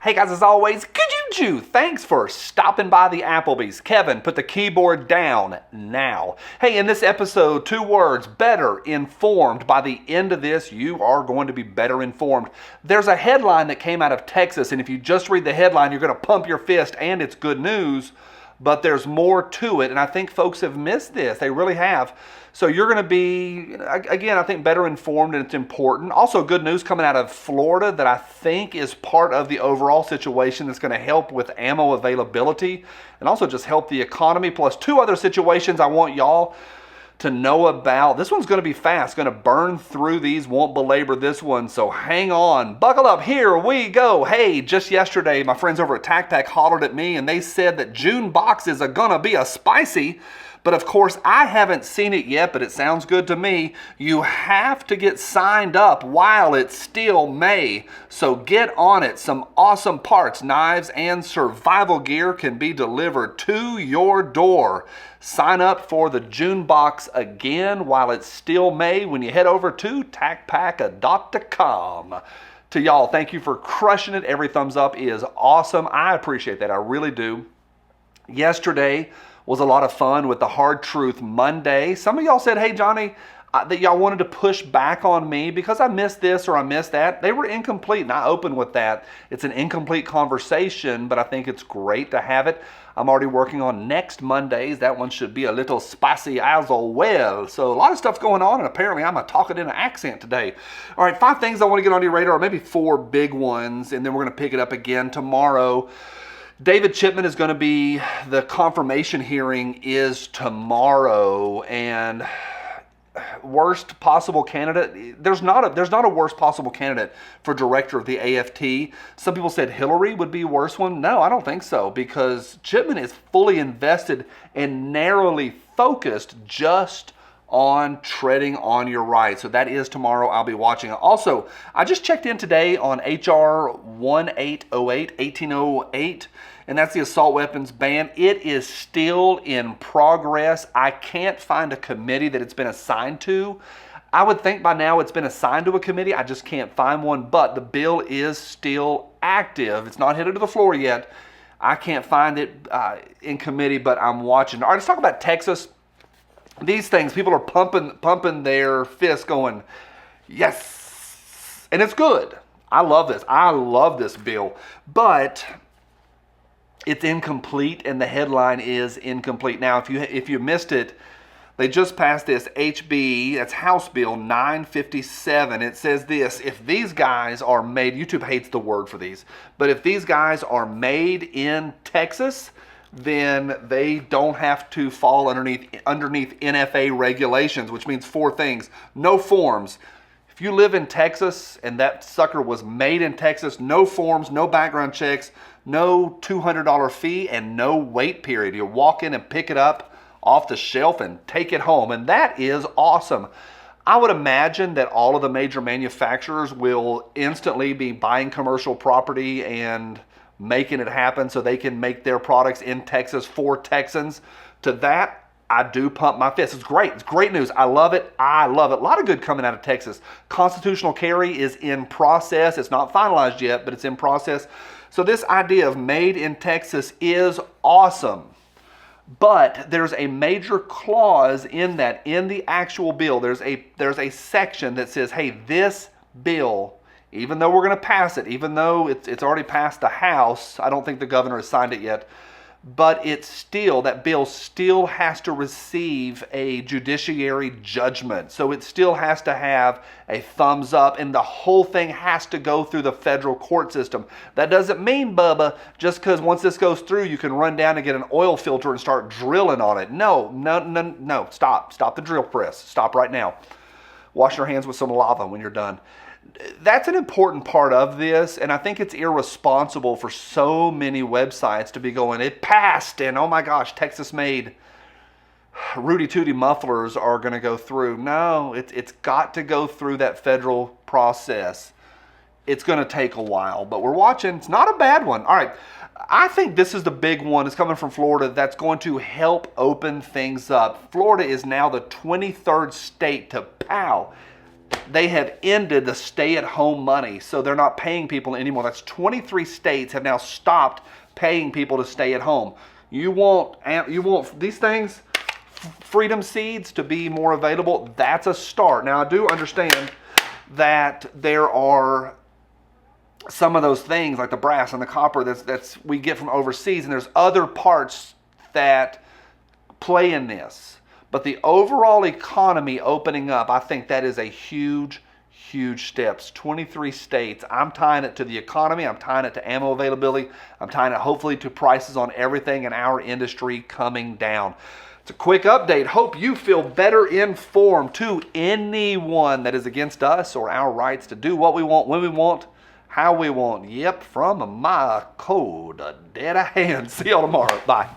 Hey guys, as always, Kajooju, thanks for stopping by the Applebee's. Kevin, put the keyboard down now. Hey, in this episode, 2 words, better informed. By the end of this, you are going to be better informed. There's a headline that came out of Texas, and if you just read the headline, you're going to pump your fist, and it's good news. But there's more to it, and I think folks have missed this. They really have. So you're going to be, again, I think better informed, and it's important. Also, good news coming out of Florida that I think is part of the overall situation that's going to help with ammo availability and also just help the economy. Plus 2 other situations I want y'all to know about. This one's going to be fast, going to burn through these, won't belabor this one, so hang on. Buckle up, here we go. Hey, just yesterday, my friends over at Tacpak hollered at me, and they said that June boxes are going to be a spicy. But of course, I haven't seen it yet, but it sounds good to me. You have to get signed up while it's still May. So get on it. Some awesome parts, knives, and survival gear can be delivered to your door. Sign up for the June box again while it's still May when you head over to tacpak.com. To y'all, thank you for crushing it. Every thumbs up is awesome. I appreciate that. I really do. Yesterday was a lot of fun with the Hard Truth Monday. Some of y'all said, hey, Johnny, that y'all wanted to push back on me because I missed this or I missed that. They were incomplete, and I opened with that. It's an incomplete conversation, but I think it's great to have it. I'm already working on next Mondays. That one should be a little spicy as well. So a lot of stuff's going on, and apparently I'm going to talk it in an accent today. All right, 5 things I want to get on your radar, or maybe 4 big ones, and then we're going to pick it up again tomorrow. David Chipman is going to be, the confirmation hearing is tomorrow, and worst possible candidate, there's not a worst possible candidate for director of the AFT. Some people said Hillary would be a worse one. No, I don't think so, because Chipman is fully invested and narrowly focused just on treading on your right. So that is tomorrow. I'll be watching it. Also, I just checked in today on HR 1808, and that's the assault weapons ban. It is still in progress. I can't find a committee that it's been assigned to. I would think by now it's been assigned to a committee. I just can't find one, but the bill is still active. It's not headed to the floor yet. I can't find it in committee, but I'm watching. All right, let's talk about Texas. These things, people are pumping their fists going, yes, and it's good. I love this. I love this bill, but it's incomplete, and the headline is incomplete. Now, if you missed it, they just passed this HB, that's House Bill 957. It says this: if these guys are made, YouTube hates the word for these, but if these guys are made in Texas, then they don't have to fall underneath NFA regulations, which means 4 things. No forms. If you live in Texas and that sucker was made in Texas, no forms, no background checks, no $200 fee, and no wait period. You walk in and pick it up off the shelf and take it home, and that is awesome. I would imagine that all of the major manufacturers will instantly be buying commercial property and making it happen so they can make their products in Texas for Texans. To that, I do pump my fist. It's great. It's great news. I love it. I love it. A lot of good coming out of Texas. Constitutional carry is in process. It's not finalized yet, but it's in process. So this idea of made in Texas is awesome. But there's a major clause in that, in the actual bill. There's a section that says, hey, this bill, even though we're going to pass it, even though it's already passed the House, I don't think the governor has signed it yet, but it's still, that bill still has to receive a judiciary judgment. So it still has to have a thumbs up, and the whole thing has to go through the federal court system. That doesn't mean, Bubba, just because once this goes through, you can run down and get an oil filter and start drilling on it. No. Stop the drill press. Stop right now. Wash your hands with some lava when you're done. That's an important part of this, and I think it's irresponsible for so many websites to be going, it passed, and oh my gosh, Texas made Rudy Tooty mufflers are going to go through. No, it's got to go through that federal process. It's going to take a while, but we're watching. It's not a bad one. All right, I think this is the big one. It's coming from Florida that's going to help open things up. Florida is now the 23rd state to they have ended the stay-at-home money, so they're not paying people anymore. That's 23 states have now stopped paying people to stay at home. You want these things, freedom seeds, to be more available. That's a start. Now, I do understand that there are some of those things like the brass and the copper that's we get from overseas, and there's other parts that play in this. But the overall economy opening up, I think that is a huge, huge steps. 23 states. I'm tying it to the economy. I'm tying it to ammo availability. I'm tying it hopefully to prices on everything in our industry coming down. It's a quick update. Hope you feel better informed. To anyone that is against us or our rights to do what we want, when we want, how we want. Yep, from my code, dead hand. See y'all tomorrow. Bye.